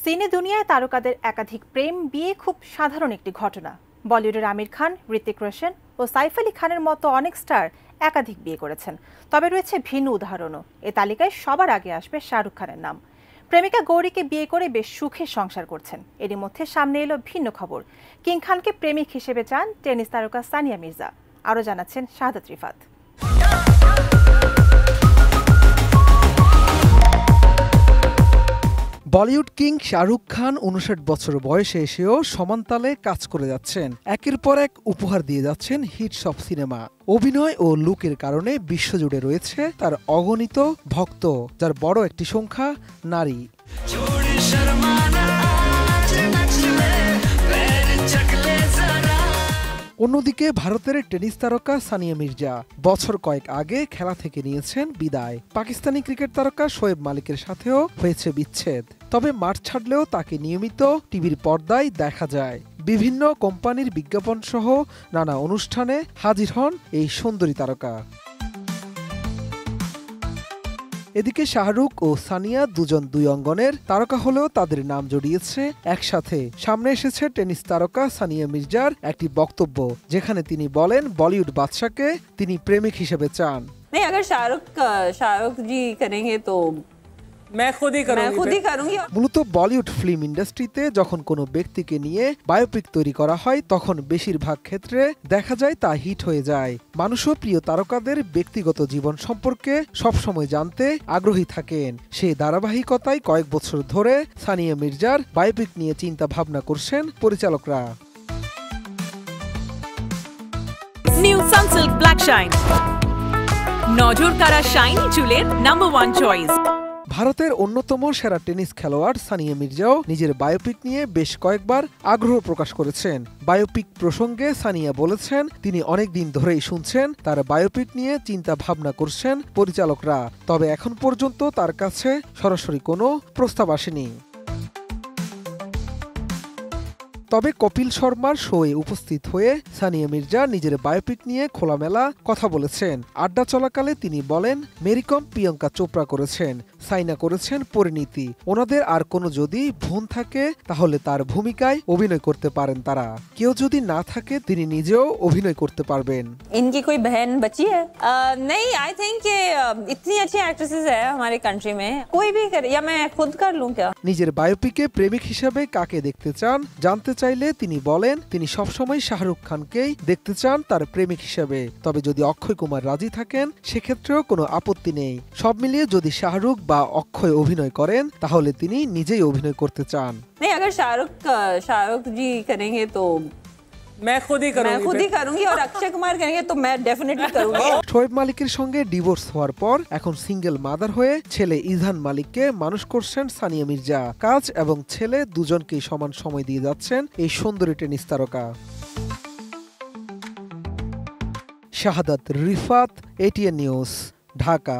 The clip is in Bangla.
সিনে দুনিয়ায় তারকাদের একাধিক প্রেম বিয়ে খুব সাধারণ একটি ঘটনা। বলিউডের আমির খান, হৃতিক রোশন ও সাইফ আলী খানের মতো অনেক স্টার একাধিক বিয়ে করেছেন। তবে রয়েছে ভিন্ন উদাহরণও। এ তালিকায় সবার আগে আসবে শাহরুখ খানের নাম। প্রেমিকা গৌরীকে বিয়ে করে বেশ সুখে সংসার করছেন। এরই মধ্যে সামনে এলো ভিন্ন খবর। কিং খানকে প্রেমিক হিসেবে চান টেনিস তারকা সানিয়া মির্জা। আরও জানাচ্ছেন শাহাদাত রিফাত। বলিউড কিং শাহরুখ খান 59 বছর বয়সে এসেও সমানতালে কাজ করে যাচ্ছেন। একের পর এক উপহার দিয়ে যাচ্ছেন হিট সব সিনেমা। অভিনয় ও লুকের কারণে বিশ্বজুড়ে রয়েছে তার অগণিত ভক্ত, যার বড় একটি সংখ্যা নারী। অন্যদিকে ভারতের টেনিস তারকা সানিয়া মির্জা বছর কয়েক আগে খেলা থেকে নিয়েছেন বিদায়। পাকিস্তানি ক্রিকেট তারকা শোয়েব মালিকের সাথেও হয়েছে বিচ্ছেদ। তবে মাঠ ছাড়লেও তাকে নিয়মিত টিভির পর্দায় দেখা যায়। বিভিন্ন কোম্পানির বিজ্ঞাপন সহ নানা অনুষ্ঠানে হাজির হন এই সুন্দরী তারকা। এদিকে শাহরুখ ও সানিয়া দুজন দুই অঙ্গনের তারকা হলেও তাদের নাম জড়িয়েছে একসাথে। সামনে এসেছে টেনিস তারকা সানিয়া মির্জার একটি বক্তব্য, যেখানে তিনি বলেন বলিউড বাদশাকে তিনি প্রেমিক হিসেবে চান। नहीं, अगर शाहरुख जी करेंगे तो मैं खुद ही करूंगी। মূলত বলিউড ফিল্ম ইন্ডাস্ট্রিতে যখন কোনো ব্যক্তিকে নিয়ে বায়োপিক তৈরি করা হয়, তখন বেশিরভাগ ক্ষেত্রে দেখা যায় তা হিট হয়ে যায়। মানুষও প্রিয় তারকাদের ব্যক্তিগত জীবন সম্পর্কে সবসময় জানতে আগ্রহী থাকেন। সেই ধারাবাহিকতায় কয়েক বছর ধরে সানিয়া মির্জার বায়োপিক নিয়ে চিন্তা ভাবনা করছেন পরিচালকরা। নিউ সানসিল্ক ব্ল্যাক শাইন, নজর কাড়া শাইনি চুলের নাম্বার 1 চয়েস। ভারতের অন্যতম সেরা টেনিস খেলোয়াড় সানিয়া মির্জাও নিজের বায়োপিক নিয়ে বেশ কয়েকবার আগ্রহ প্রকাশ করেছেন। বায়োপিক প্রসঙ্গে সানিয়া বলেছেন, তিনি অনেক দিন ধরেই শুনছেন তার বায়োপিক নিয়ে চিন্তা ভাবনা করছেন পরিচালকরা। তবে এখন পর্যন্ত তার কাছে সরাসরি কোনো প্রস্তাব আসেনি। তবে কপিল শর্মার শোয়ে উপস্থিত হয়ে সানিয়া মির্জা নিজের বায়োপিক নিয়ে খোলামেলা কথা বলেছেন। আড্ডা চলাকালে তিনি বলেন, মেরিকম প্রিয়াঙ্কা চোপড়া করেছেন, সাইনা করেছেন পরিণীতি। ওনাদের আর কোনো যদি বোন থাকে তাহলে তার ভূমিকায় অভিনয় করতে পারেন তারা। কেউ যদি না থাকে তিনি নিজেও অভিনয় করতে পারবেন। इनकी कोई बहन बची है? नहीं, आई थिंक इतनी अच्छी एक्ट्रेसेस है हमारे कंट्री में, कोई भी करे या मैं खुद कर लूं क्या? নিজের বায়োপিকে প্রেমিক হিসেবে কাকে দেখতে চান জানতে চাইলে তিনি বলেন, তিনি সবসময় শাহরুখ খানকেই দেখতে চান তার প্রেমিক হিসেবে। তবে যদি অক্ষয় কুমার রাজি থাকেন সেক্ষেত্রেও কোনো আপত্তি নেই। সব মিলিয়ে যদি শাহরুখ বা অক্ষয় অভিনয় করেন তাহলে তিনি নিজেই অভিনয় করতে চান। नहीं, अगर शाहरुख जी करेंगे तो मैं खुद ही करूंगी और अक्षय कुमार करेंगे तो मैं डेफिनेटली करूंगी। শোয়েব মালিকের সঙ্গে ডিভোর্স হওয়ার পর এখন সিঙ্গেল মাদার হয়ে ছেলে ইজহান মালিককে মানুষ করছেন সানিয়া মির্জা। কাজ এবং ছেলে দুজনকেই সমান সময় দিয়ে যাচ্ছেন এই সুন্দরী টেনিস তারকা। শাহাদাত রিফাত, এটিএন নিউজ, ঢাকা।